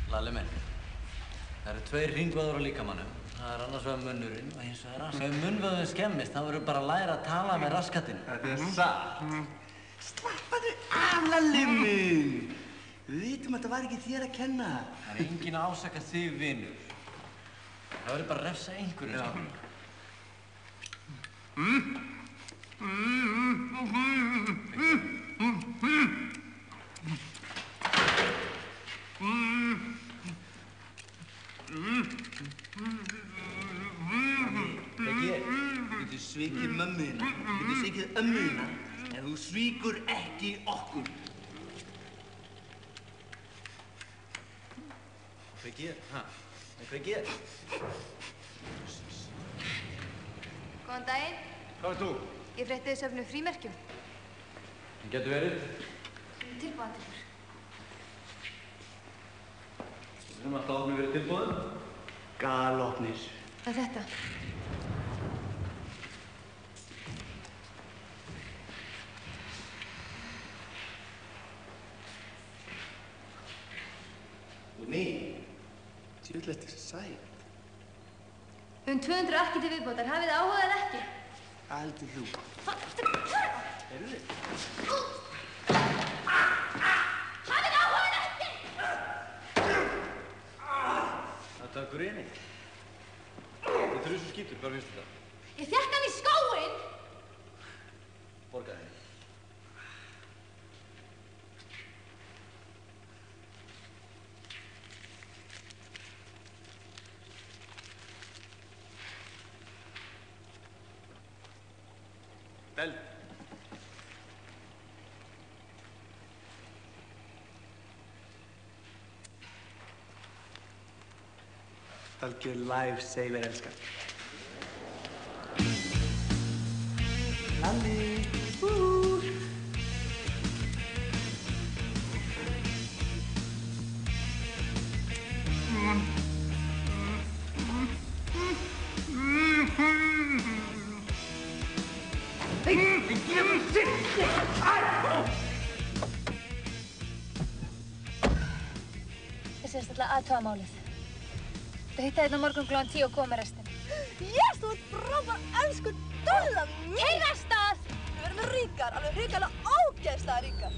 Lalli minn, það eru 2 hringvöðvar á líkamannum. Það er annars vegar munnurinn og hins vegar raskatinn. Ef munnvöðvinn skemmist, þá verður bara að læra að tala með raskatinn. Þetta er satt. Slappaðu af, Lalli minn. Við vitum að þetta var ekki þér að kenna. Það er enginn að ásaka þig, vinur. Það verður bara að refsa einhverjum, skilur. Beggi, þú getur svikið mömmuðina, þú getur svikið ömmuðina, en þú svíkur ekki okkur. Beggi, Beggi. Góðan daginn. Hvað ert þú? Ég frétti þið söfnum frímerkjum. Það getur verið. Tilbúðan til þér. Við höfum alltaf opnið verið tilbúðin. Galopnir. Hvað er þetta? Þú ný. Djöfull ertu sæt. Við höfum 200 arkir til viðbótar. Hafið þið áhuga eða ekki? Hvað heldur þú? Heyrðu þið? Hafið þið áhuga eða ekki? Þetta er grini. Þetta er svo skítur, hvað finnst þetta? Ég fékk hann í skóinn! Borgaði henni. Bell. Algjör lifesaver, elskar. Lalli. Ég segist alltaf aðtóa málið. Þú hitta hérna morgun klukkan 10 og koma með restin. Yes, þú ert frábær, elsku Dolla mín! Heyrastað! Við verðum ríkar, alveg hrikalega ógeðslega ríkar.